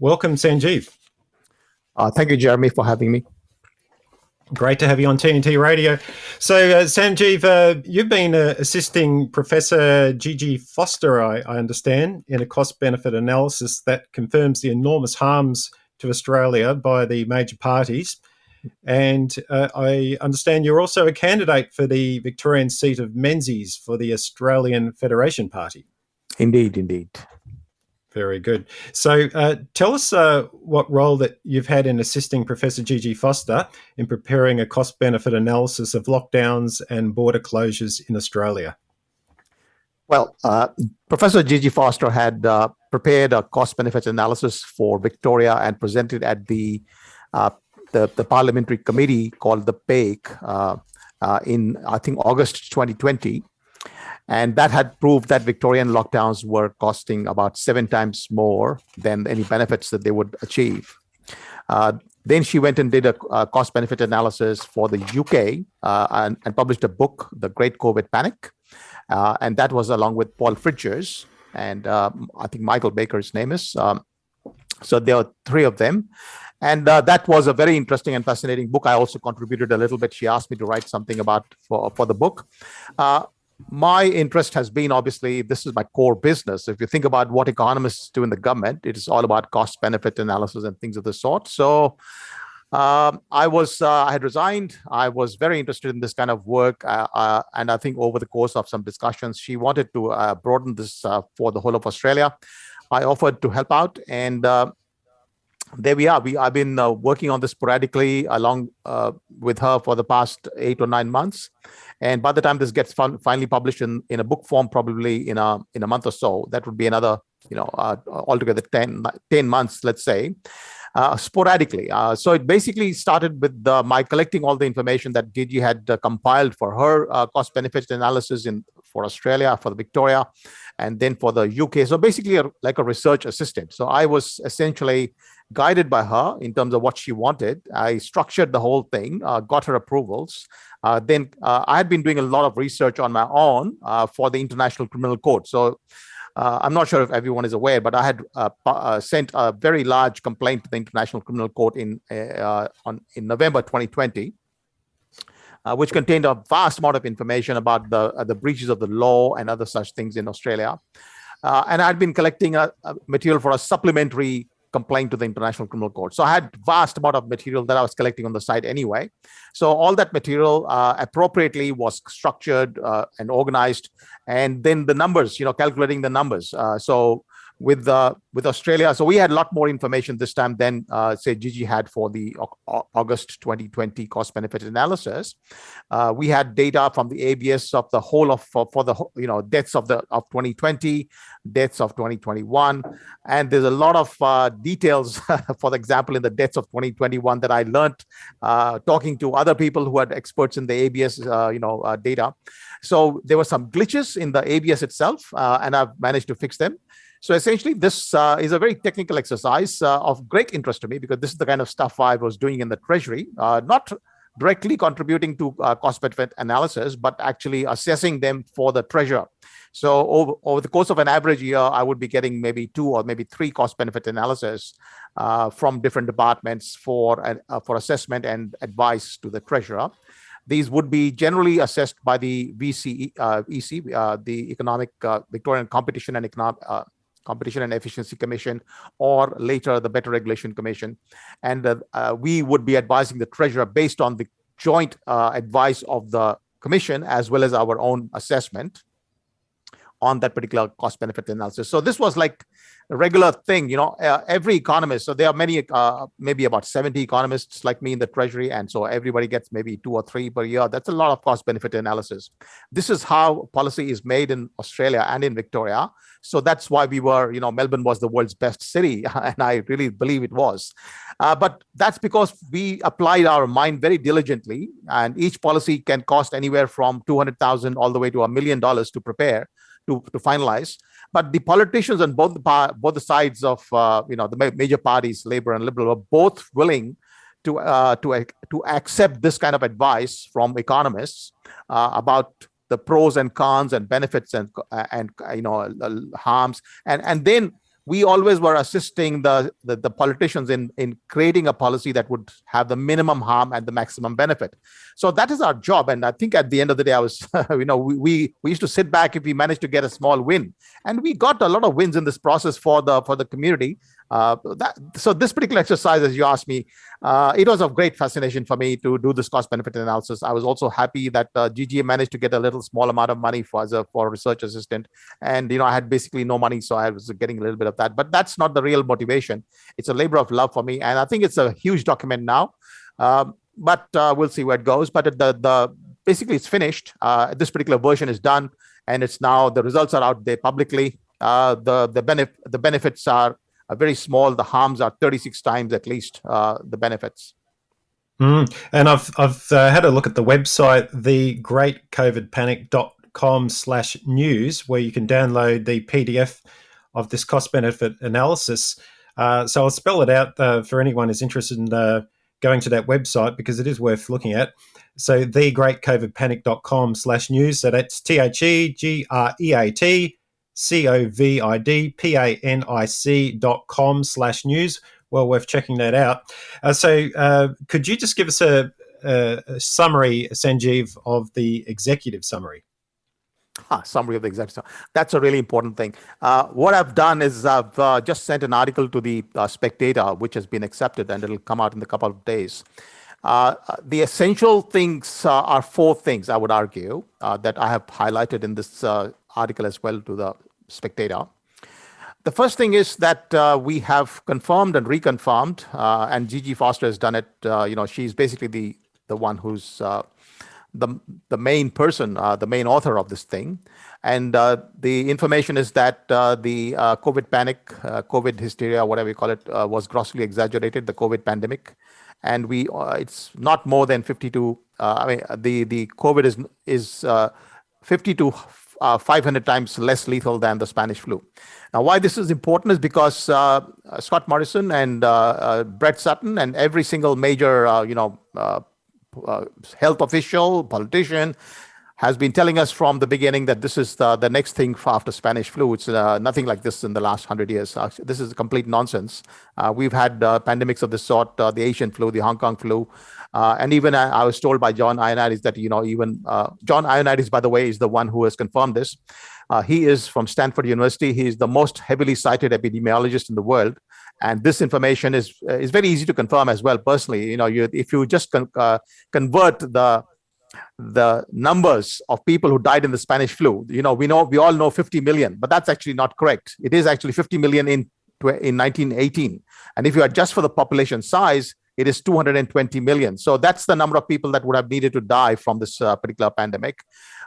Welcome, Sanjeev. Thank you, Jeremy, for having me. Great to have you on TNT Radio. So, Sanjeev, you've been assisting Professor Gigi Foster, I understand, in a cost-benefit analysis that confirms the enormous harms to Australia by the major parties. And I understand you're also a candidate for the Victorian seat of Menzies for the Australian Federation Party. Indeed. Very good. So tell us what role that you've had in assisting Professor Gigi Foster in preparing a cost-benefit analysis of lockdowns and border closures in Australia. Well, Professor Gigi Foster had prepared a cost-benefit analysis for Victoria and presented at the parliamentary committee called the PAIC in, I think, August 2020. And that had proved that Victorian lockdowns were costing about 7 times more than any benefits that they would achieve. Then she went and did a cost-benefit analysis for the UK and published a book, The Great COVID Panic. And that was along with Paul Fridgers and I think Michael Baker's name is. So there are 3 of them. And that was a very interesting and fascinating book. I also contributed a little bit. She asked me to write something about for the book. My interest has been, obviously, this is my core business. If you think about what economists do in the government, it is all about cost-benefit analysis and things of the sort. So I had resigned. I was very interested in this kind of work. And I think over the course of some discussions, she wanted to broaden this for the whole of Australia. I offered to help out. And there we are. I've been working on this sporadically along with her for the past 8 or 9 months. And by the time this gets finally published in a book form, probably in a month or so, that would be another, altogether 10 months, let's say, sporadically. So it basically started with my collecting all the information that Gigi had compiled for her cost-benefit analysis for Australia, for the Victoria, and then for the UK. So basically like a research assistant. So I was essentially guided by her in terms of what she wanted. I structured the whole thing, got her approvals. Then I had been doing a lot of research on my own for the International Criminal Court. So I'm not sure if everyone is aware, but I had sent a very large complaint to the International Criminal Court in November 2020, which contained a vast amount of information about the breaches of the law and other such things in Australia. And I'd been collecting material for a supplementary complaint to the International Criminal Court. So I had vast amount of material that I was collecting on the side anyway. So all that material appropriately was structured and organized. And then the numbers, calculating the numbers. So with Australia, so we had a lot more information this time than say Gigi had for the August 2020 cost benefit analysis. We had data from the ABS of the whole of for the deaths of 2020, deaths of 2021, and there's a lot of details. For example, in the deaths of 2021 that I learned talking to other people who had experts in the ABS data. So there were some glitches in the ABS itself, and I've managed to fix them. So essentially, this is a very technical exercise of great interest to me, because this is the kind of stuff I was doing in the Treasury, not directly contributing to cost-benefit analysis, but actually assessing them for the Treasurer. So over the course of an average year, I would be getting maybe 2 or maybe 3 cost-benefit analysis from different departments for assessment and advice to the Treasurer. These would be generally assessed by the EC, the Economic Victorian Competition and Efficiency Commission, or later the Better Regulation Commission. And we would be advising the Treasurer based on the joint advice of the Commission as well as our own assessment on that particular cost benefit analysis. So this was like a regular thing, every economist. So there are many, maybe about 70 economists like me in the Treasury. And so everybody gets maybe 2 or 3 per year. That's a lot of cost benefit analysis. This is how policy is made in Australia and in Victoria. So that's why we were, Melbourne was the world's best city. And I really believe it was. But that's because we applied our mind very diligently. And each policy can cost anywhere from $200,000 all the way to $1 million to prepare. To finalize, but the politicians on both the sides of the major parties, Labor and Liberal, were both willing to accept this kind of advice from economists about the pros and cons and benefits and harms, and then we always were assisting the politicians in creating a policy that would have the minimum harm and the maximum benefit. So that is our job. And I think at the end of the day, I was, we used to sit back if we managed to get a small win, and we got a lot of wins in this process for the community. So this particular exercise, as you asked me, it was of great fascination for me to do this cost benefit analysis. I was also happy that Gigi managed to get a little small amount of money for a research assistant, and I had basically no money, so I was getting a little bit of that. But that's not the real motivation. It's a labor of love for me, and I think it's a huge document now. But we'll see where it goes. But basically it's finished. This particular version is done, and it's now the results are out there publicly. The benefits are very small. The harms are 36 times at least the benefits. And I've had a look at the website, thegreatcovidpanic.com/news, where you can download the PDF of this cost benefit analysis. So I'll spell it out for anyone who's interested in going to that website, because it is worth looking at. So thegreatcovidpanic.com/news. So that's THEGREATCOVIDPANIC.com/news. Well worth checking that out. So could you just give us a summary, Sanjeev, of the executive summary? Summary of the executive summary. That's a really important thing. What I've done is I've just sent an article to the Spectator, which has been accepted, and it'll come out in a couple of days. The essential things are four things, I would argue, that I have highlighted in this article as well to the Spectator. The first thing is that we have confirmed and reconfirmed, and Gigi Foster has done it. She's basically the one who's the main person, the main author of this thing. And the information is that the COVID panic, COVID hysteria, whatever you call it, was grossly exaggerated, the COVID pandemic. And it's not more than 52. The COVID is 50 to 500 times less lethal than the Spanish flu. Now, why this is important is because Scott Morrison and Brett Sutton and every single major, health official, politician, has been telling us from the beginning that this is the next thing after Spanish flu. It's nothing like this in the last 100 years. This is complete nonsense. We've had pandemics of this sort, the Asian flu, the Hong Kong flu, and even I was told by John Ioannidis that, even John Ioannidis, by the way, is the one who has confirmed this. He is from Stanford University. He is the most heavily cited epidemiologist in the world. And this information is very easy to confirm as well. Personally, if you just convert the numbers of people who died in the Spanish flu, we all know 50 million, but that's actually not correct. It is actually 50 million in 1918. And if you adjust for the population size, it is 220 million. So that's the number of people that would have needed to die from this particular pandemic.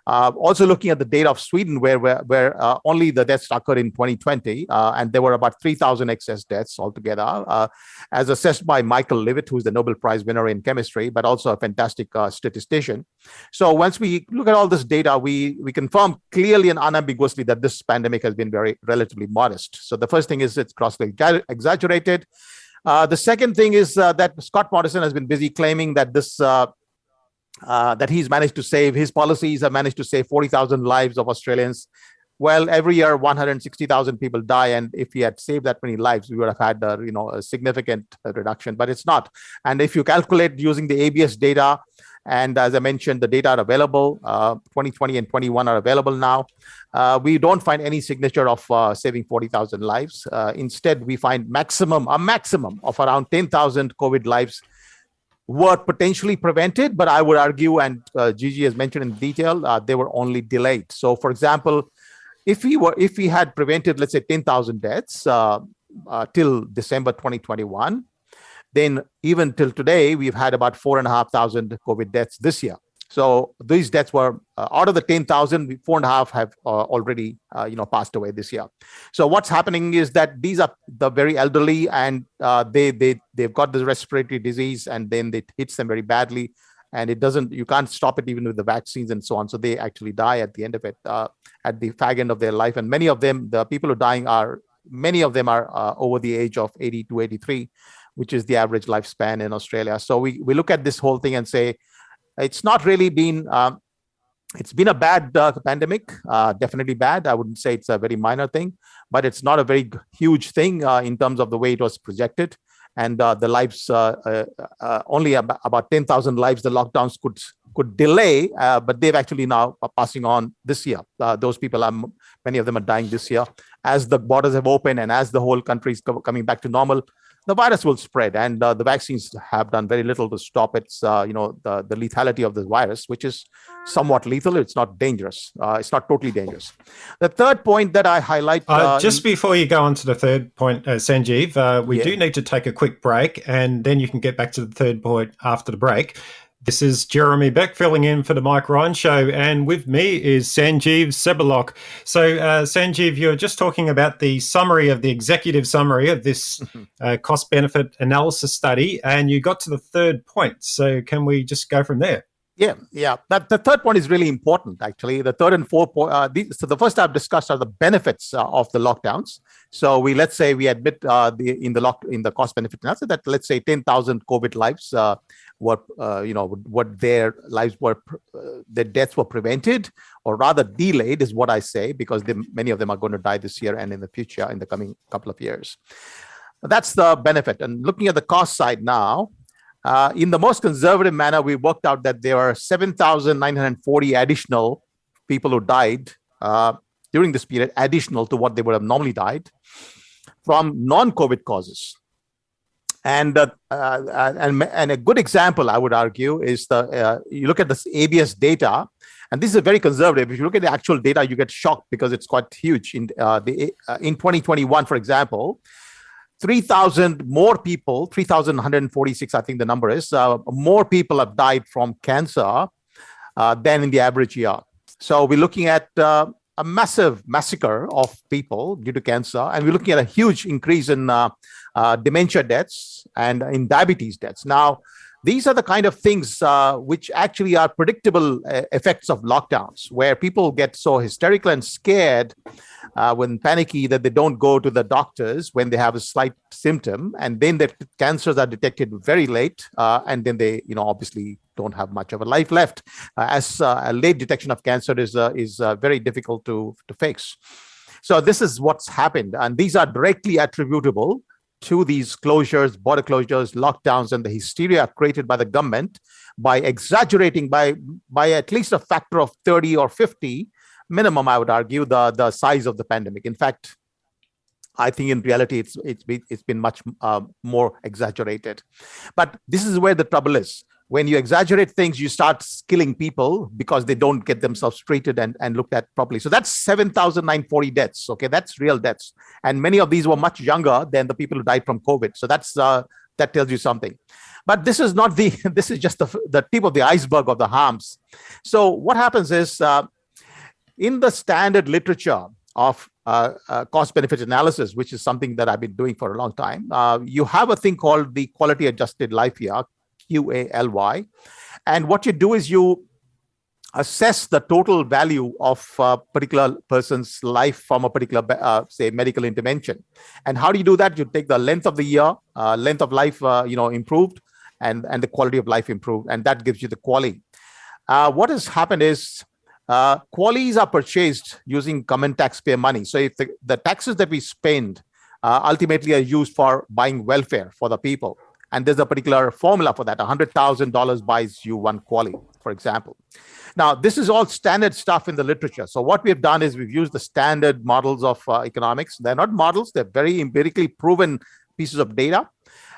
Also looking at the data of Sweden, where only the deaths occurred in 2020, and there were about 3,000 excess deaths altogether, as assessed by Michael Levitt, who's the Nobel Prize winner in chemistry, but also a fantastic statistician. So once we look at all this data, we confirm clearly and unambiguously that this pandemic has been relatively modest. So the first thing is it's grossly exaggerated. The second thing is that Scott Morrison has been busy claiming that that he's managed to save, his policies have managed to save 40,000 lives of Australians. Well, every year 160,000 people die, and if he had saved that many lives, we would have had a significant reduction, but it's not. And if you calculate using the ABS data, and as I mentioned, the data are available, 2020 and 21 are available now, we don't find any signature of saving 40,000 lives. Instead, we find a maximum of around 10,000 COVID lives were potentially prevented, but I would argue, and Gigi has mentioned in detail, they were only delayed. So, for example, if we had prevented, let's say, 10,000 deaths till December 2021, then even till today, we've had about 4,500 COVID deaths this year. So these deaths were out of the 10,000, 4.5 have already passed away this year. So what's happening is that these are the very elderly, and they've got this respiratory disease, and then it hits them very badly, and you can't stop it even with the vaccines and so on. So they actually die at the end of it, at the fag end of their life. And many of them, the people who are dying many of them are over the age of 80 to 83, which is the average lifespan in Australia. So we look at this whole thing and say, it's not really been It's been a bad pandemic, definitely bad. I wouldn't say it's a very minor thing, but it's not a very huge thing in terms of the way it was projected. And the lives, only about 10,000 lives, the lockdowns could delay, but they've actually now are passing on this year. Those people many of them are dying this year. As the borders have opened and as the whole country is coming back to normal, the virus will spread, and the vaccines have done very little to stop its, the lethality of the virus, which is somewhat lethal. It's not dangerous. It's not totally dangerous. The third point that I highlight, just before you go on to the third point, Sanjeev, we do need to take a quick break, and then you can get back to the third point after the break. This is Jeremy Beck filling in for the Mike Ryan Show, and with me is Sanjeev Sabhlok. So, Sanjeev, you're just talking about the executive summary of this cost-benefit analysis study, and you got to the third point. So can we just go from there? Yeah. The third point is really important, actually. The third and fourth point. So the first I've discussed are the benefits of the lockdowns. So let's say we admit in the cost benefit analysis that, let's say, 10,000 COVID lives what their lives were, their deaths were prevented, or rather delayed, is what I say, because many of them are going to die this year and in the future, in the coming couple of years. That's the benefit. And looking at the cost side now. In the most conservative manner, we worked out that there are 7,940 additional people who died during this period, additional to what they would have normally died, from non-COVID causes. And a good example, I would argue, is you look at this ABS data, and this is very conservative. If you look at the actual data, you get shocked because it's quite huge. In 2021, for example, 3,000 more people, 3,146, I think the number is, more people have died from cancer than in the average year. So we're looking at a massive massacre of people due to cancer, and we're looking at a huge increase in dementia deaths and in diabetes deaths. Now, these are the kind of things which actually are predictable effects of lockdowns, where people get so hysterical and scared when panicky that they don't go to the doctors when they have a slight symptom, and then the cancers are detected very late, and then they, obviously don't have much of a life left, as a late detection of cancer is very difficult to fix. So this is what's happened, and these are directly attributable to these closures, border closures, lockdowns, and the hysteria created by the government by exaggerating by at least a factor of 30 or 50 minimum, I would argue, the size of the pandemic. In fact, I think in reality, it's been much more exaggerated. But this is where the trouble is. When you exaggerate things, you start killing people because they don't get themselves treated and looked at properly. So that's 7,940 deaths. Okay, that's real deaths, and many of these were much younger than the people who died from COVID. So that tells you something. But this is not this is just the tip of the iceberg of the harms. So what happens is, in the standard literature of cost-benefit analysis, which is something that I've been doing for a long time, you have a thing called the quality adjusted life year, QALY. And what you do is you assess the total value of a particular person's life from a particular, say, medical intervention. And how do you do that? You take the length of the year, length of life, improved, and the quality of life improved, and that gives you the QALY. What has happened is, QALYs are purchased using common taxpayer money. So if the taxes that we spend ultimately are used for buying welfare for the people, and there's a particular formula for that. $100,000 buys you one QALY, for example. Now, this is all standard stuff in the literature. So what we've done is we've used the standard models of economics. They're not models. They're very empirically proven pieces of data.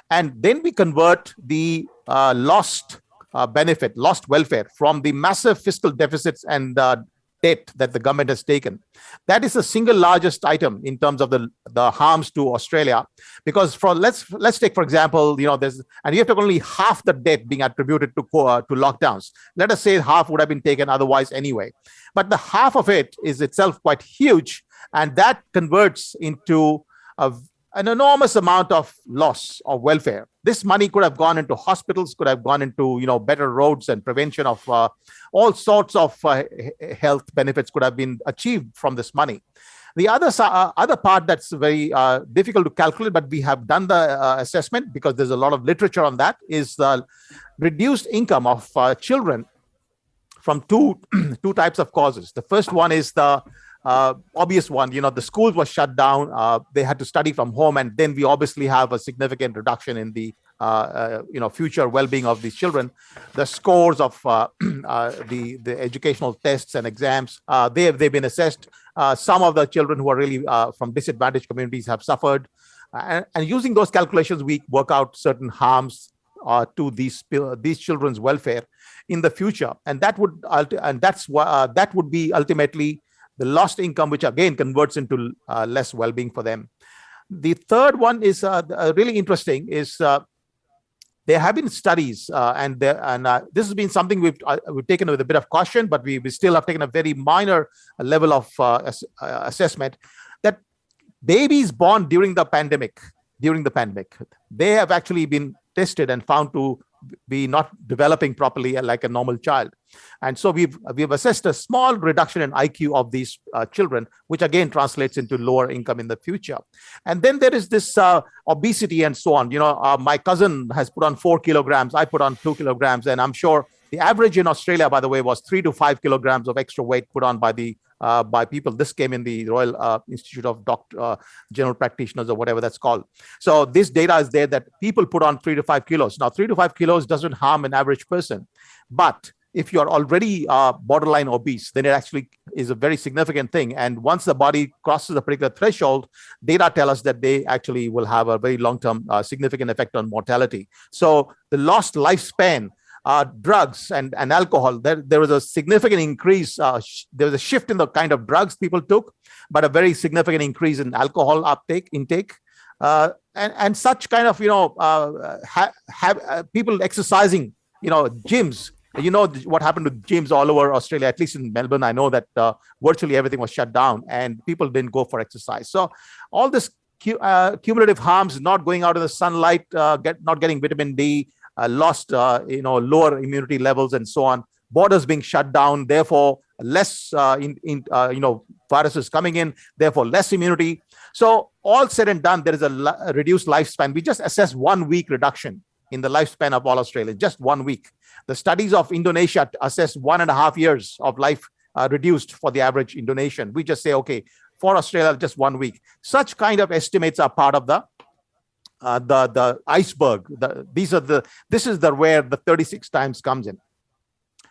And then we convert the lost welfare from the massive fiscal deficits and debt that the government has taken. That is the single largest item in terms of the harms to Australia, because let's take, for example, there's, and you have to only half the debt being attributed to lockdowns. Let us say half would have been taken otherwise anyway, but the half of it is itself quite huge, and that converts into an enormous amount of loss of welfare. This money could have gone into hospitals, could have gone into better roads and prevention of all sorts of health benefits could have been achieved from this money. The other part that's very difficult to calculate, but we have done the assessment because there's a lot of literature on that, is the reduced income of children from two two types of causes. The first one is the obvious one. The schools were shut down. They had to study from home, and then we obviously have a significant reduction in the future well-being of these children. The scores of the educational tests and exams, they've been assessed. Some of the children who are really from disadvantaged communities have suffered, and using those calculations, we work out certain harms to these children's welfare in the future, and that would be ultimately the lost income, which again converts into less well-being for them. The third one is really interesting. Is there have been studies, and this has been something we've taken with a bit of caution, but we still have taken a very minor level of assessment that babies born during the pandemic, they have actually been tested and found to be not developing properly like a normal child. And so we've assessed a small reduction in IQ of these children, which again translates into lower income in the future. And then there is this obesity and so on. My cousin has put on 4 kilograms, I put on 2 kilograms, and I'm sure the average in Australia, by the way, was 3 to 5 kilograms of extra weight put on by people. This came in the Royal Institute of General Practitioners, or whatever that's called. So this data is there that people put on 3 to 5 kilos. Now, 3 to 5 kilos doesn't harm an average person. But if you're already borderline obese, then it actually is a very significant thing. And once the body crosses a particular threshold, data tell us that they actually will have a very long-term significant effect on mortality. So the lost lifespan, drugs and alcohol, there was a significant increase. There was a shift in the kind of drugs people took, but a very significant increase in alcohol intake, and such kind of people exercising. Gyms. What happened to gyms all over Australia, at least in Melbourne. I know that virtually everything was shut down and people didn't go for exercise. So all this cumulative harms, not going out in the sunlight, not getting vitamin D, lost, lower immunity levels and so on, borders being shut down, therefore less, viruses coming in, therefore less immunity. So all said and done, there is a reduced lifespan. We just assessed 1 week reduction in the lifespan of all Australians, just 1 week. The studies of Indonesia assessed 1.5 years of life reduced for the average Indonesian. We just say, okay, for Australia, just 1 week. Such kind of estimates are part of the iceberg. This is where the 36 times comes in.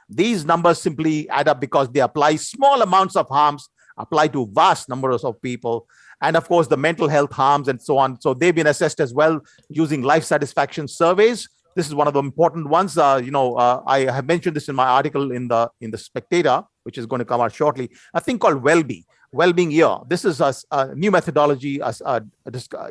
These numbers simply add up because they apply small amounts of harms, apply to vast numbers of people, and of course the mental health harms and so on. So they've been assessed as well using life satisfaction surveys. This is one of the important ones. I have mentioned this in my article in the Spectator, which is going to come out shortly. A thing called Wellbeing Year. This is a new methodology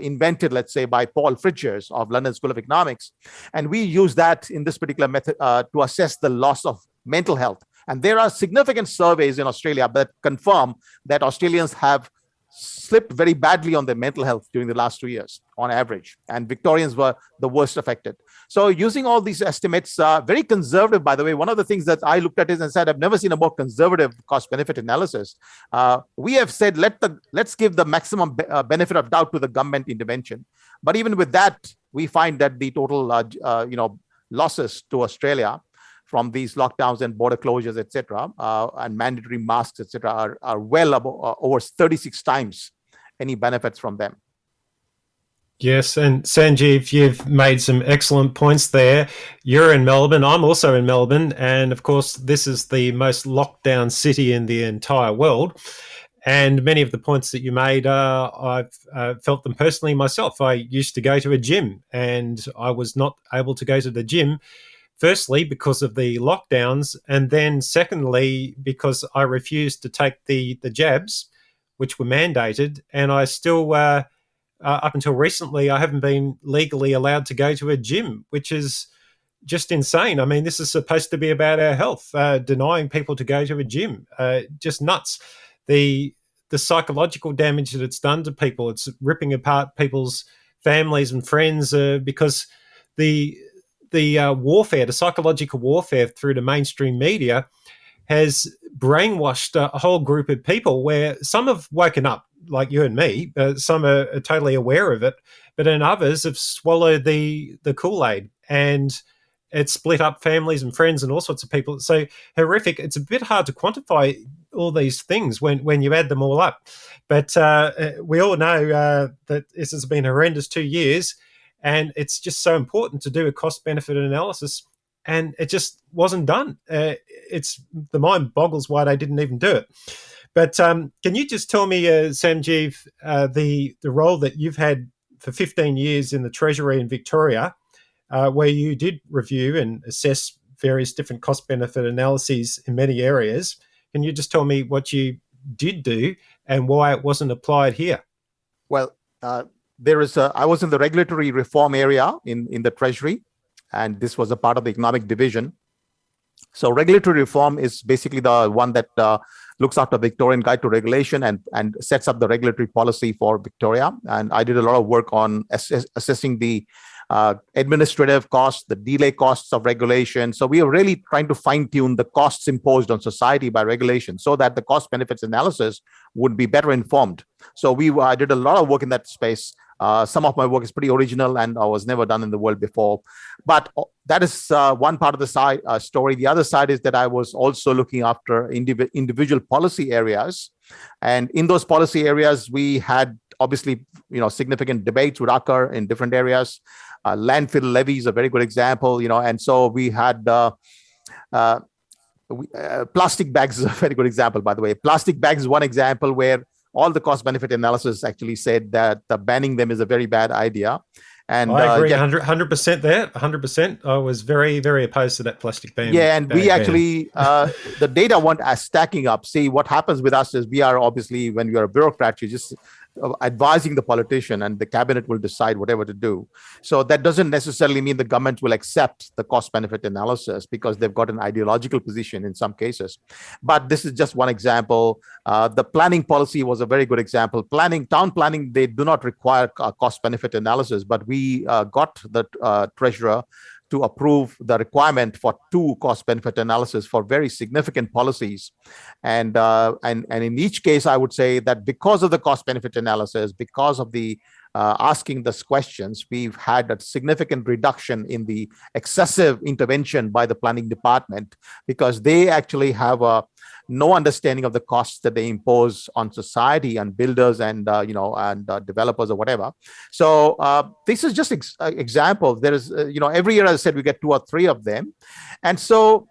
invented, let's say, by Paul Fridgers of London School of Economics. And we use that in this particular method to assess the loss of mental health. And there are significant surveys in Australia that confirm that Australians have slipped very badly on their mental health during the last 2 years on average, and Victorians were the worst affected. So using all these estimates, very conservative, by the way. One of the things that I looked at is and said, I've never seen a more conservative cost benefit analysis. We have said, let's give the maximum benefit of doubt to the government intervention. But even with that, we find that the total losses to Australia from these lockdowns and border closures, etc., and mandatory masks, etc., are well above, over 36 times any benefits from them. Yes, and Sanjeev, you've made some excellent points there. You're in Melbourne. I'm also in Melbourne. And of course, this is the most locked down city in the entire world. And many of the points that you made, I've felt them personally myself. I used to go to a gym and I was not able to go to the gym, firstly, because of the lockdowns, and then secondly, because I refused to take the jabs, which were mandated. And I still, up until recently, I haven't been legally allowed to go to a gym, which is just insane. I mean, this is supposed to be about our health, denying people to go to a gym, just nuts. The psychological damage that it's done to people, it's ripping apart people's families and friends because the warfare, the psychological warfare through the mainstream media has brainwashed a whole group of people where some have woken up, like you and me, some are totally aware of it, but then others have swallowed the Kool-Aid. And It split up families and friends and all sorts of people. So horrific. It's a bit hard to quantify all these things when you add them all up. But we all know that this has been a horrendous 2 years, and it's just so important to do a cost-benefit analysis, and it just wasn't done. The mind boggles why they didn't even do it. But can you just tell me, Sanjeev, the role that you've had for 15 years in the Treasury in Victoria, where you did review and assess various different cost-benefit analyses in many areas. Can you just tell me what you did do and why it wasn't applied here? Well, I was in the regulatory reform area in the Treasury, and this was a part of the economic division. So regulatory reform is basically the one that looks after Victorian Guide to Regulation and sets up the regulatory policy for Victoria. And I did a lot of work on assessing the administrative costs, the delay costs of regulation. So we are really trying to fine-tune the costs imposed on society by regulation so that the cost benefits analysis would be better informed. So I did a lot of work in that space. Some of my work is pretty original and was never done in the world before. But that is one part of the story. The other side is that I was also looking after individual policy areas. And in those policy areas, we had obviously, significant debates would occur in different areas. Landfill levy is a very good example, and so we had plastic bags is a very good example, by the way. Plastic bags is one example where all the cost benefit analysis actually said that banning them is a very bad idea. And I agree 100% there, 100%. I was very, very opposed to that plastic ban. Yeah, and we actually, the data weren't as stacking up. See, what happens with us is we are obviously, when you're a bureaucrat, you just advising the politician and the cabinet will decide whatever to do. So that doesn't necessarily mean the government will accept the cost benefit analysis because they've got an ideological position in some cases. But this is just one example. The planning policy was a very good example. Town planning, they do not require cost benefit analysis, but we got the treasurer to approve the requirement for 2 cost benefit analysis for very significant policies. And in each case, I would say that because of the cost benefit analysis, because of the asking these questions, we've had a significant reduction in the excessive intervention by the planning department because they actually have no understanding of the costs that they impose on society and builders and developers or whatever. So this is just example. There is every year, as I said, we get 2 or 3 of them, and so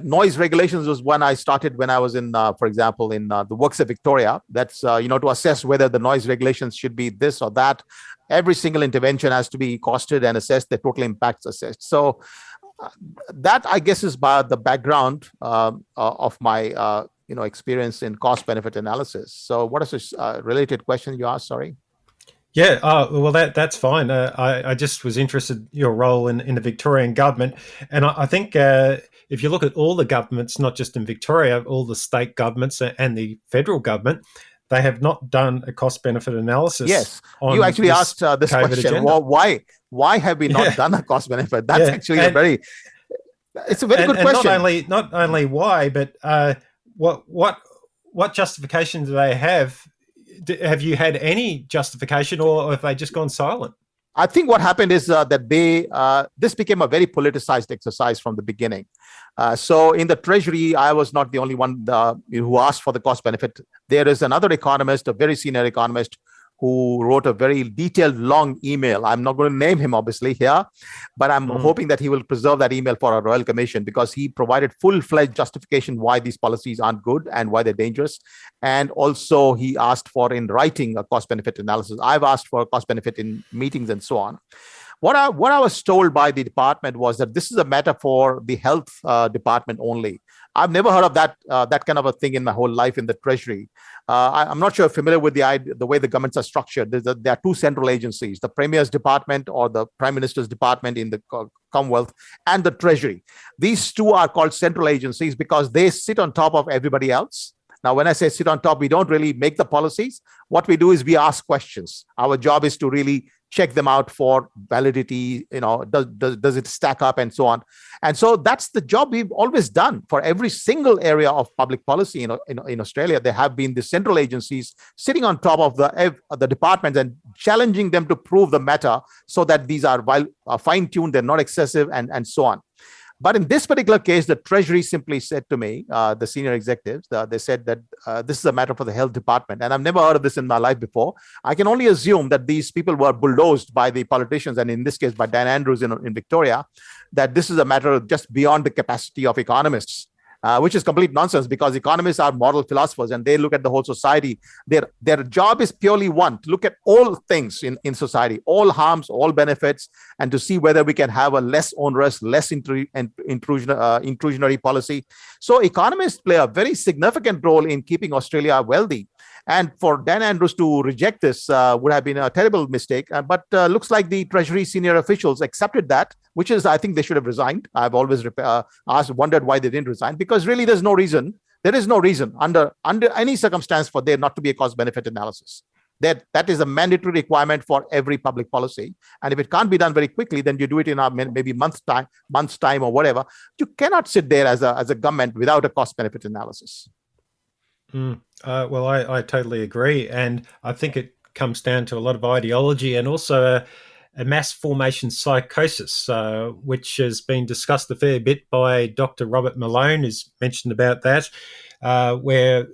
noise regulations was one I started when I was in, for example, in the Works of Victoria. That's to assess whether the noise regulations should be this or that. Every single intervention has to be costed and assessed. The total impacts assessed. So that, I guess, is the background of my experience in cost benefit analysis. So what is this related question you asked? Sorry. Yeah, well, that's fine. I just was interested in your role in the Victorian government. And I think if you look at all the governments, not just in Victoria, all the state governments and the federal government, they have not done a cost-benefit analysis. Yes, you actually asked this COVID question. Well, why have we not done a cost-benefit? That's actually it's a very good question. Not only why, but what justification do they have? Have you had any justification, or have they just gone silent? I think what happened is that this became a very politicized exercise from the beginning. So in the Treasury, I was not the only one who asked for the cost benefit. There is another economist, a very senior economist, who wrote a very detailed, long email. I'm not going to name him, obviously, here, but I'm hoping that he will preserve that email for a Royal Commission because he provided full-fledged justification why these policies aren't good and why they're dangerous. And also, he asked for, in writing, a cost-benefit analysis. I've asked for a cost-benefit in meetings and so on. What I was told by the department was that this is a matter for the health department only. I've never heard of that kind of a thing in my whole life in the Treasury. I'm not sure if you're familiar with the way the governments are structured. There are 2 central agencies, the Premier's Department or the Prime Minister's Department in the Commonwealth and the Treasury. These 2 are called central agencies because they sit on top of everybody else. Now, when I say sit on top, we don't really make the policies. What we do is we ask questions. Our job is to really check them out for validity, does it stack up and so on. And so that's the job we've always done for every single area of public policy. In Australia, there have been the central agencies sitting on top of the departments and challenging them to prove the matter so that these are fine-tuned, they're not excessive, and so on. But in this particular case, the Treasury simply said to me, the senior executives, they said that this is a matter for the health department. And I've never heard of this in my life before. I can only assume that these people were bulldozed by the politicians, and in this case, by Dan Andrews in Victoria, that this is a matter just beyond the capacity of economists. Which is complete nonsense, because economists are moral philosophers and they look at the whole society. Their job is purely one, to look at all things in society, all harms, all benefits, and to see whether we can have a less onerous, less intrusionary policy. So economists play a very significant role in keeping Australia wealthy. And for Dan Andrews to reject this would have been a terrible mistake. But looks like the Treasury senior officials accepted that, which is, I think they should have resigned. I've always wondered why they didn't resign, because really there's no reason. There is no reason under any circumstance for there not to be a cost-benefit analysis. That is a mandatory requirement for every public policy. And if it can't be done very quickly, then you do it in maybe month's time or whatever. You cannot sit there as a government without a cost-benefit analysis. Well, I totally agree. And I think it comes down to a lot of ideology and also a mass formation psychosis, which has been discussed a fair bit by Dr. Robert Malone, who's mentioned about that, where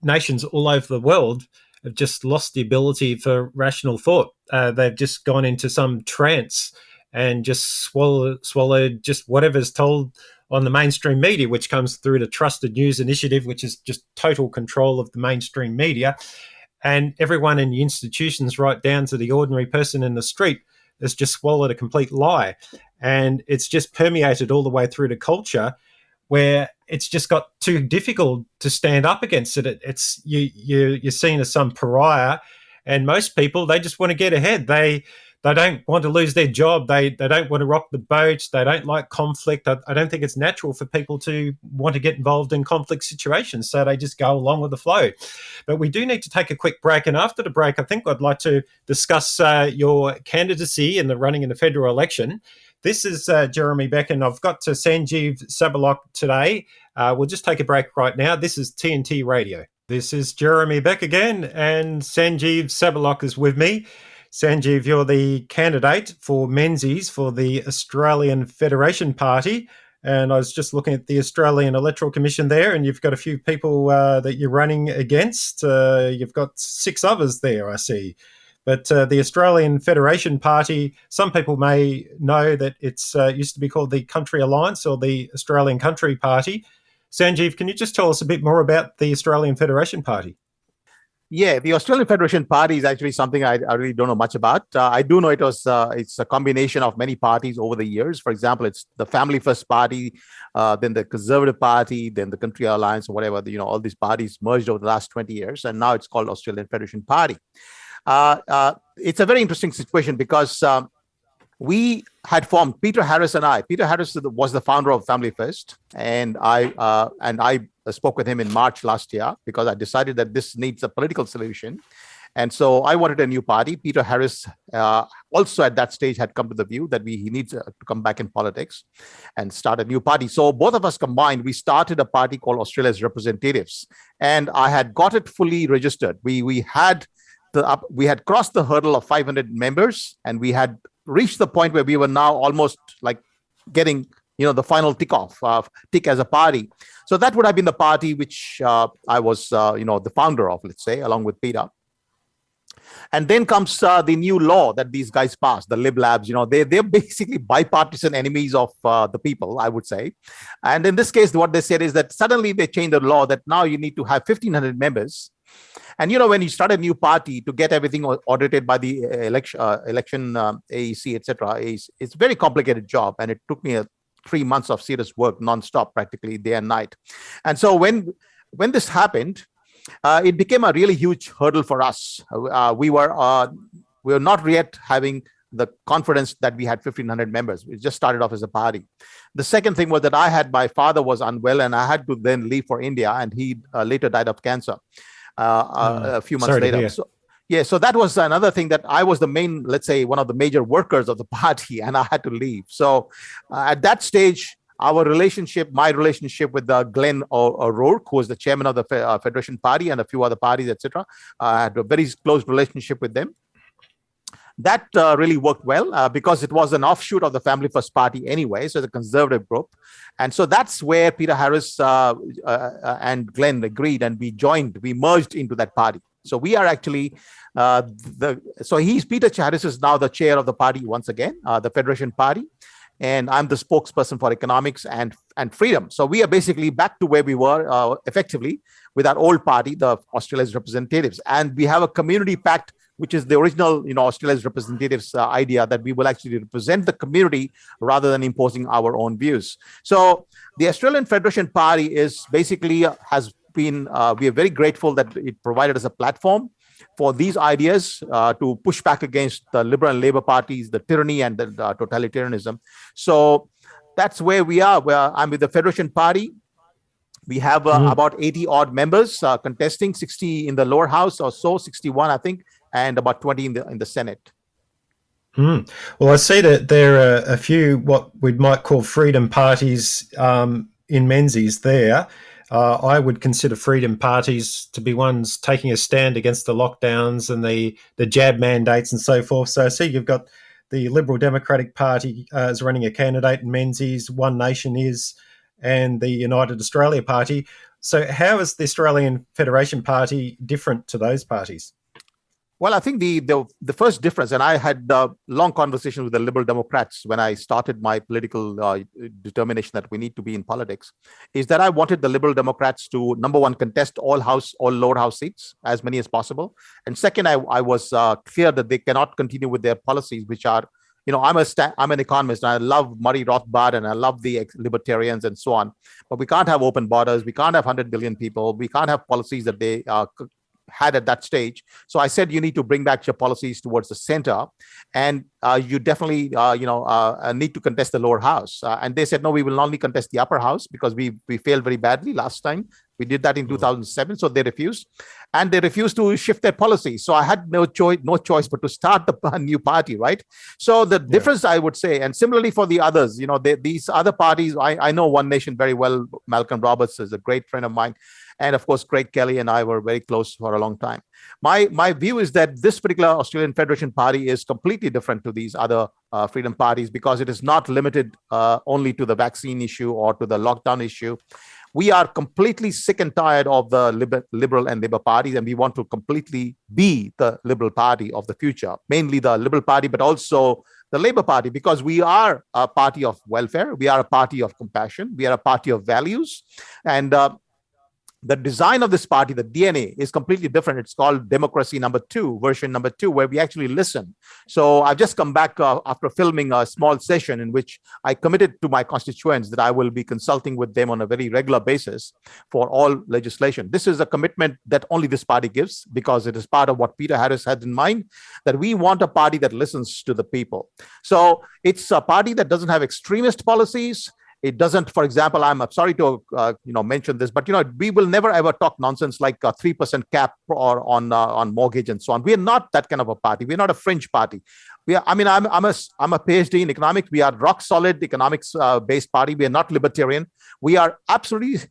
nations all over the world have just lost the ability for rational thought. They've just gone into some trance and just swallowed just whatever's told on the mainstream media, which comes through the Trusted News Initiative, which is just total control of the mainstream media. And everyone in the institutions, right down to the ordinary person in the street, has just swallowed a complete lie. And it's just permeated all the way through to culture, where it's just got too difficult to stand up against it. It's you're seen as some pariah, and most people, they just want to get ahead. They don't want to lose their job. They don't want to rock the boat. They don't like conflict. I don't think it's natural for people to want to get involved in conflict situations. So they just go along with the flow. But we do need to take a quick break. And after the break, I think I'd like to discuss your candidacy in the running in the federal election. This is Jeremy Beck, and I've got to Sanjeev Sabhlok today. We'll just take a break right now. This is TNT Radio. This is Jeremy Beck again, and Sanjeev Sabhlok is with me. Sanjeev, you're the candidate for Menzies for the Australian Federation Party. And I was just looking at the Australian Electoral Commission there, and you've got a few people that you're running against. You've got 6 others there, I see. But the Australian Federation Party, some people may know that it's used to be called the Country Alliance or the Australian Country Party. Sanjeev, can you just tell us a bit more about the Australian Federation Party? Yeah, the Australian Federation Party is actually something I really don't know much about. I do know it's a combination of many parties over the years. For example, it's the Family First Party, then the Conservative Party, then the Country Alliance, or whatever. All these parties merged over the last 20 years, and now it's called Australian Federation Party. It's a very interesting situation because we had formed, Peter Harris and I. Peter Harris was the founder of Family First, and I spoke with him in March last year because I decided that this needs a political solution. And so I wanted a new party. Peter Harris also at that stage had come to the view that he needs to come back in politics and start a new party. So both of us combined, we started a party called Australia's Representatives. And I had got it fully registered. We had crossed the hurdle of 500 members, and we had reached the point where we were now almost like getting the final tick as a party. So that would have been the party which I was, the founder of, let's say, along with Peter. And then comes the new law that these guys passed, the Lib Labs. They're basically bipartisan enemies of the people, I would say. And in this case, what they said is that suddenly they changed the law that now you need to have 1,500 members. And when you start a new party, to get everything audited by the election AEC, etc., it's a very complicated job, and it took me 3 months of serious work, nonstop, practically day and night. And so when this happened, it became a really huge hurdle for us. We were not yet having the confidence that we had 1,500 members. We just started off as a party. The second thing was that my father was unwell, and I had to then leave for India, and he later died of cancer. A few months later. Yeah, so that was another thing, that I was the main, let's say, one of the major workers of the party, and I had to leave. So at that stage, my relationship with Glenn O'Rourke, who was the chairman of the Federation Party, and a few other parties, etc., I had a very close relationship with them. That really worked well because it was an offshoot of the Family First Party anyway, so it's a conservative group. And so that's where Peter Harris and Glenn agreed, and we merged into that party. So we are actually Peter Harris is now the chair of the party once again, the Federation Party, and I'm the spokesperson for economics and freedom. So we are basically back to where we were effectively with our old party, the Australia's Representatives, and we have a community pact, which is the original, Australia's Representatives idea, that we will actually represent the community rather than imposing our own views. So the Australian Federation Party is basically we are very grateful that it provided us a platform for these ideas to push back against the Liberal and Labour parties, the tyranny and the totalitarianism. So that's where we are. Where I'm with the Federation Party. We have about 80 odd members contesting, 60 in the lower house or so, 61, I think, and about 20 in the Senate. Well, I see that there are a few what we might call freedom parties in Menzies there. I would consider freedom parties to be ones taking a stand against the lockdowns and the jab mandates and so forth. So I see you've got the Liberal Democratic Party is running a candidate in Menzies, One Nation is, and the United Australia Party. So how is the Australian Federation Party different to those parties? Well, I think the first difference, and I had long conversations with the Liberal Democrats when I started my political determination that we need to be in politics, is that I wanted the Liberal Democrats to, number one, contest all lower house seats, as many as possible. And second, I was clear that they cannot continue with their policies, which are, I'm an economist, and I love Murray Rothbard, and I love the libertarians and so on. But we can't have open borders. We can't have 100 billion people. We can't have policies that they had at that stage. So I said, you need to bring back your policies towards the center, and you definitely need to contest the lower house. And they said, no, we will only contest the upper house because we failed very badly last time. We did that in 2007, so they refused, and they refused to shift their policy. So I had no choice but to start the new party, right? So the difference, I would say, and similarly for the others, these other parties, I know One Nation very well. Malcolm Roberts is a great friend of mine. And of course, Craig Kelly and I were very close for a long time. My view is that this particular Australian Federation Party is completely different to these other freedom parties because it is not limited only to the vaccine issue or to the lockdown issue. We are completely sick and tired of the Liberal and Labour parties, and we want to completely be the Liberal Party of the future, mainly the Liberal Party, but also the Labour Party, because we are a party of welfare. We are a party of compassion. We are a party of values. And the design of this party, the DNA, is completely different. It's called Democracy version number 2, where we actually listen. So I've just come back after filming a small session in which I committed to my constituents that I will be consulting with them on a very regular basis for all legislation. This is a commitment that only this party gives because it is part of what Peter Harris had in mind, that we want a party that listens to the people. So it's a party that doesn't have extremist policies. It doesn't, for example, I'm sorry to mention this, but we will never ever talk nonsense like a 3% cap or on mortgage and so on. We are not that kind of a party. We're not a fringe party. I'm a PhD in economics. We are rock solid economics based party. We are not libertarian. We are absolutely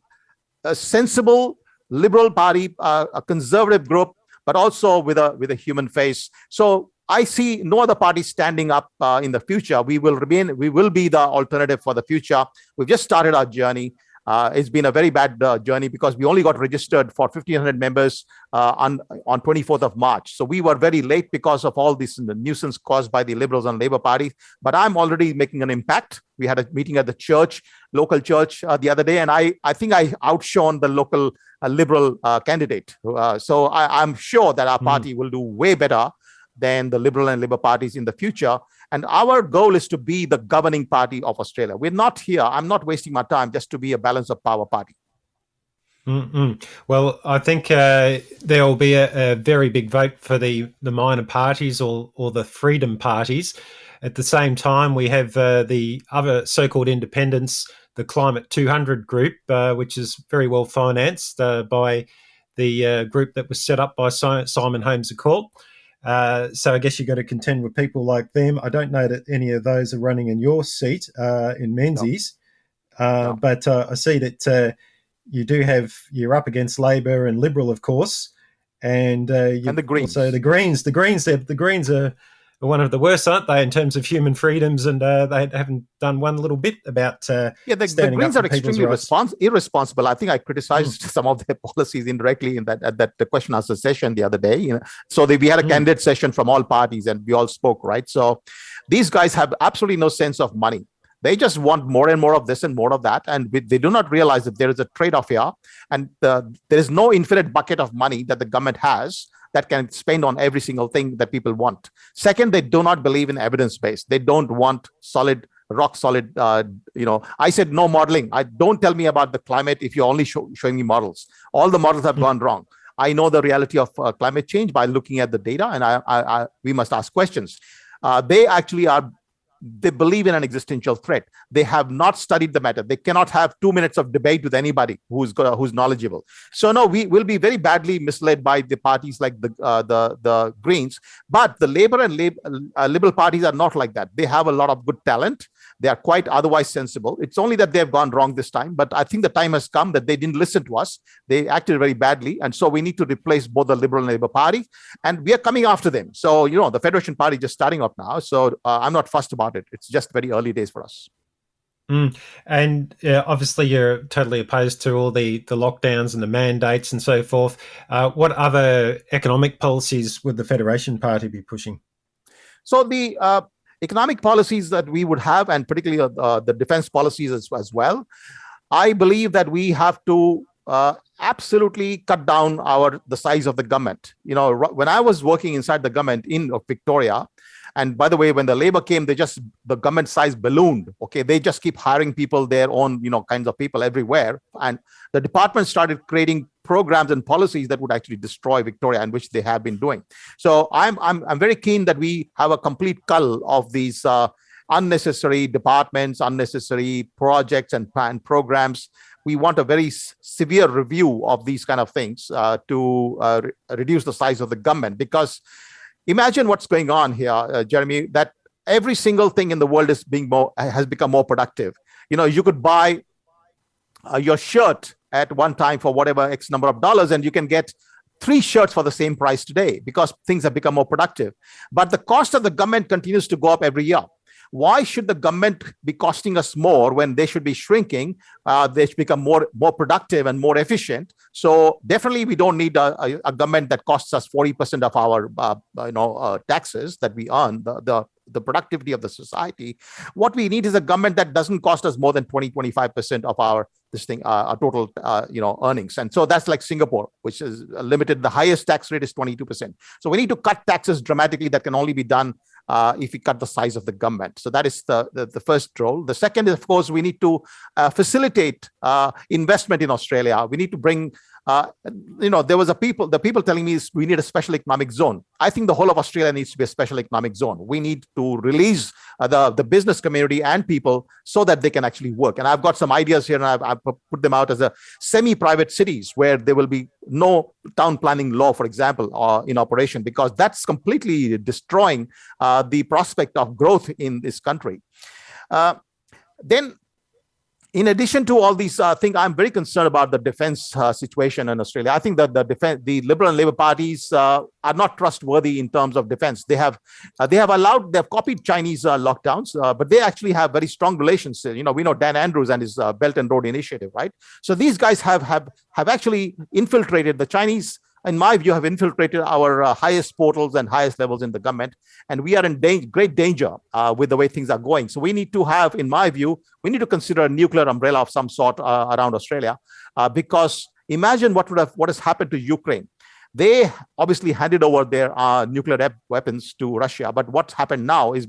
a sensible liberal party, a conservative group, but also with a human face. So I see no other party standing up in the future. We will be the alternative for the future. We've just started our journey. It's been a very bad journey because we only got registered for 1,500 members on 24th of March. So we were very late because of all this nuisance caused by the Liberals and Labour parties. But I'm already making an impact. We had a meeting at the local church the other day, and I think I outshone the local Liberal candidate. So I'm sure that our party will do way better than the Liberal and Labour parties in the future. And our goal is to be the governing party of Australia. We're not here. I'm not wasting my time just to be a balance of power party. Well, I think there will be a very big vote for the minor parties or the freedom parties. At the same time, we have the other so-called independents, the Climate 200 group, which is very well financed by the group that was set up by Simon Holmes a Court. So I guess you've got to contend with people like them. I don't know that any of those are running in your seat in Menzies, but I see that you're up against Labor and Liberal, of course, and the Greens. Also the Greens. The Greens are one of the worst, aren't they, in terms of human freedoms? And they haven't done one little bit about the Greens are extremely irresponsible. I think I criticized some of their policies indirectly in that the question answer session the other day. So we had a candidate session from all parties, and we all spoke, right? So these guys have absolutely no sense of money. They just want more and more of this and more of that. And they do not realize that there is a trade-off here. And there is no infinite bucket of money that the government has that can spend on every single thing that people want. Second, they do not believe in evidence-based. They don't want rock solid, I said no modeling. Don't tell me about the climate if you're only showing me models. All the models have gone wrong. I know the reality of climate change by looking at the data, and we must ask questions. They believe in an existential threat. They have not studied the matter. They cannot have 2 minutes of debate with anybody who's knowledgeable. So no, we will be very badly misled by the parties like the Greens. But the Labour and Liberal parties are not like that. They have a lot of good talent. They are quite otherwise sensible. It's only that they've gone wrong this time. But I think the time has come that they didn't listen to us. They acted very badly. And so we need to replace both the Liberal and Labour Party. And we are coming after them. So, the Federation Party is just starting up now. So I'm not fussed about it. It's just very early days for us. And obviously you're totally opposed to all the lockdowns and the mandates and so forth. What other economic policies would the Federation Party be pushing? So the economic policies that we would have, and particularly the defense policies as well, I believe that we have to absolutely cut down the size of the government. When I was working inside the government in Victoria, and by the way, when the Labour came, the government size ballooned. Okay, they just keep hiring people, their own, kinds of people everywhere, and the department started creating programs and policies that would actually destroy Victoria, and which they have been doing. So I'm very keen that we have a complete cull of these unnecessary departments, unnecessary projects and programs. We want a very severe review of these kind of things to reduce the size of the government, because imagine what's going on here, Jeremy, that every single thing in the world has become more productive. You could buy your shirt at one time for whatever X number of dollars, and you can get 3 shirts for the same price today because things have become more productive. But the cost of the government continues to go up every year. Why should the government be costing us more when they should be shrinking? They should become more productive and more efficient. So definitely, we don't need a government that costs us 40% of our taxes that we earn, the productivity of the society. What we need is a government that doesn't cost us more than 20-25% of our total earnings. And so that's like Singapore, which is limited. The highest tax rate is 22%. So we need to cut taxes dramatically. That can only be done if we cut the size of the government. So that is the first role. The second is, of course, we need to facilitate investment in Australia. We need to bring, there was the people telling me we need a special economic zone. I think the whole of Australia needs to be a special economic zone. We need to release the business community and people so that they can actually work. And I've got some ideas here, and I've put them out as a semi-private cities where there will be no town planning law, for example, in operation, because that's completely destroying the prospect of growth in this country. Then, in addition to all these things, I'm very concerned about the defense situation in Australia. I think that the Liberal and Labour parties are not trustworthy in terms of defense. They've copied Chinese lockdowns, but they actually have very strong relations. We know Dan Andrews and his Belt and Road Initiative, right? So these guys have actually infiltrated the Chinese. In my view, have infiltrated our highest portals and highest levels in the government. And we are in great danger with the way things are going. So we need to have, in my view, we need to consider a nuclear umbrella of some sort around Australia, because imagine what has happened to Ukraine. They obviously handed over their nuclear weapons to Russia. But what's happened now is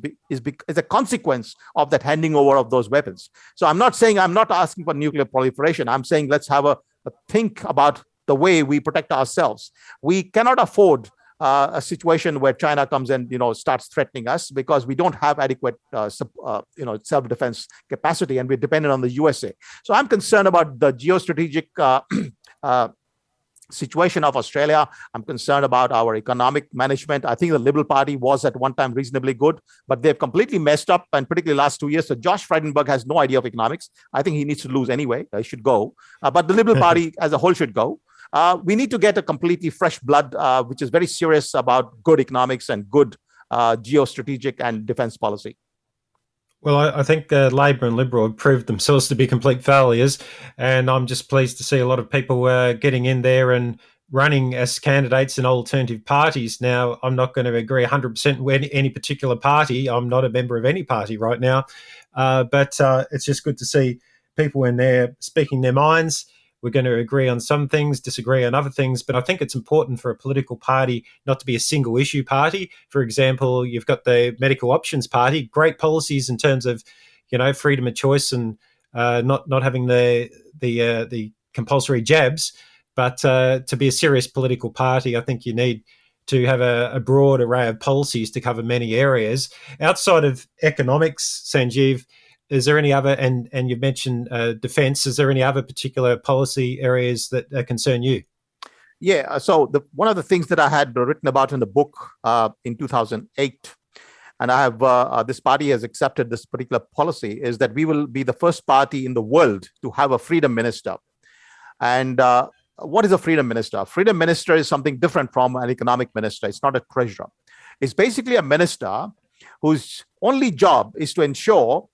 a consequence of that handing over of those weapons. So I'm not asking for nuclear proliferation. I'm saying let's have a think about the way we protect ourselves. We cannot afford a situation where China comes and starts threatening us, because we don't have adequate self-defense capacity, and we're dependent on the USA. So I'm concerned about the geostrategic situation of Australia. I'm concerned about our economic management. I think the Liberal Party was at one time reasonably good, but they've completely messed up, and particularly last 2 years. So Josh Frydenberg has no idea of economics. I think he needs to lose anyway. He should go. But the Liberal Party as a whole should go. We need to get a completely fresh blood, which is very serious about good economics and good geostrategic and defense policy. Well, I think Labor and Liberal have proved themselves to be complete failures, and I'm just pleased to see a lot of people getting in there and running as candidates in alternative parties. Now, I'm not going to agree 100% with any particular party. I'm not a member of any party right now, but it's just good to see people in there speaking their minds. We're going to agree on some things, disagree on other things, but I think it's important for a political party not to be a single issue party. For example, you've got the Medical Options Party, great policies in terms of, freedom of choice and not having the compulsory jabs. But to be a serious political party, I think you need to have a broad array of policies to cover many areas. Outside of economics, Sanjeev, is there any other, and you mentioned defence, is there any other particular policy areas that concern you? Yeah, so one of the things that I had written about in the book in 2008, and I have this party has accepted this particular policy, is that we will be the first party in the world to have a freedom minister. And what is a freedom minister? A freedom minister is something different from an economic minister. It's not a treasurer. It's basically a minister whose only job is to ensure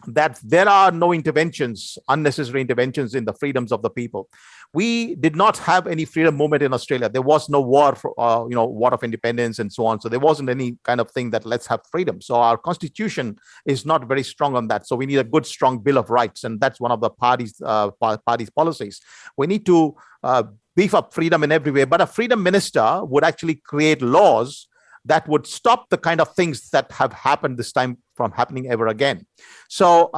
that there are no unnecessary interventions in the freedoms of the people. We did not have any freedom movement in Australia. There was no war for, war of independence and so on. So there wasn't any kind of thing that let's have freedom. So our constitution is not very strong on that. So we need a good, strong Bill of Rights. And that's one of the party's policies. We need to beef up freedom in every way. But a freedom minister would actually create laws that would stop the kind of things that have happened this time from happening ever again. So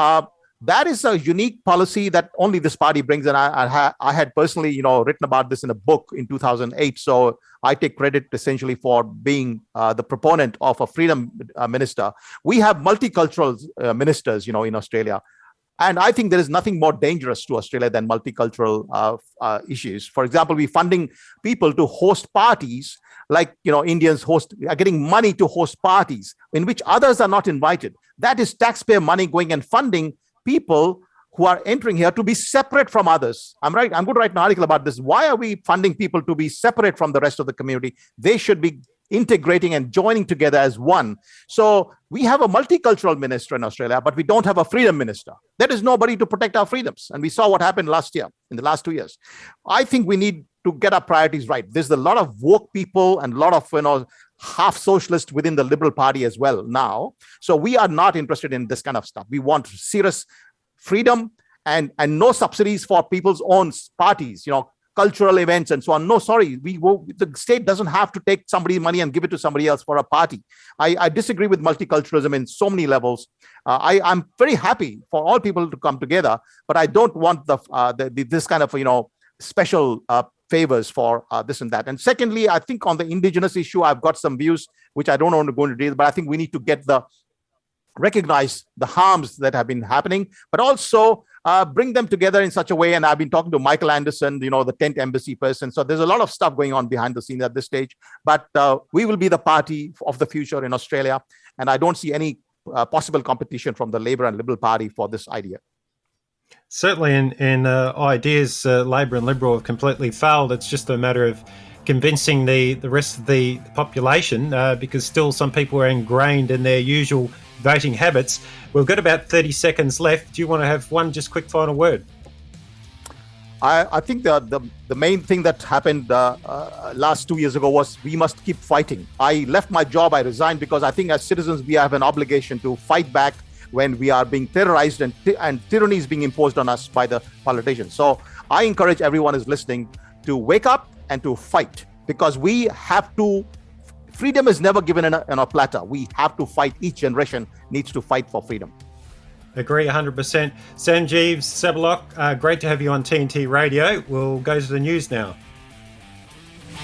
that is a unique policy that only this party brings. And I had personally, written about this in a book in 2008. So I take credit essentially for being the proponent of a freedom minister. We have multicultural ministers, in Australia. And I think there is nothing more dangerous to Australia than multicultural issues. For example, we're funding people to host parties like, Indians are getting money to host parties in which others are not invited. That is taxpayer money going and funding people who are entering here to be separate from others. I'm going to write an article about this. Why are we funding people to be separate from the rest of the community? They should be integrating and joining together as one. So we have a multicultural minister in Australia, but we don't have a freedom minister. There is nobody to protect our freedoms. And we saw what happened in the last 2 years. I think we need to get our priorities right. There's a lot of woke people and a lot of, half socialist within the Liberal Party as well now. So we are not interested in this kind of stuff. We want serious freedom and no subsidies for people's own parties, cultural events and so on. No, sorry, the state doesn't have to take somebody's money and give it to somebody else for a party. I disagree with multiculturalism in so many levels. I'm very happy for all people to come together, but I don't want this kind of special favors for this and that. And secondly, I think on the indigenous issue, I've got some views which I don't want to go into detail, but I think we need to recognize the harms that have been happening, but also bring them together in such a way. And I've been talking to Michael Anderson, the tent embassy person. So there's a lot of stuff going on behind the scenes at this stage, but we will be the party of the future in Australia. And I don't see any possible competition from the Labor and Liberal Party for this idea. Certainly in ideas, Labor and Liberal have completely failed. It's just a matter of convincing the rest of the population because still some people are ingrained in their usual voting habits. We've got about 30 seconds left. Do you want to have one just quick final word? I think the main thing that happened last 2 years ago was we must keep fighting. I left my job, I resigned because I think as citizens we have an obligation to fight back when we are being terrorized and tyranny is being imposed on us by the politicians. So I encourage everyone who's listening to wake up and to fight because we have to. Freedom is never given in a platter. We have to fight. Each generation needs to fight for freedom. Agree 100%. Sanjeev Sabhlok, great to have you on TNT Radio. We'll go to the news now.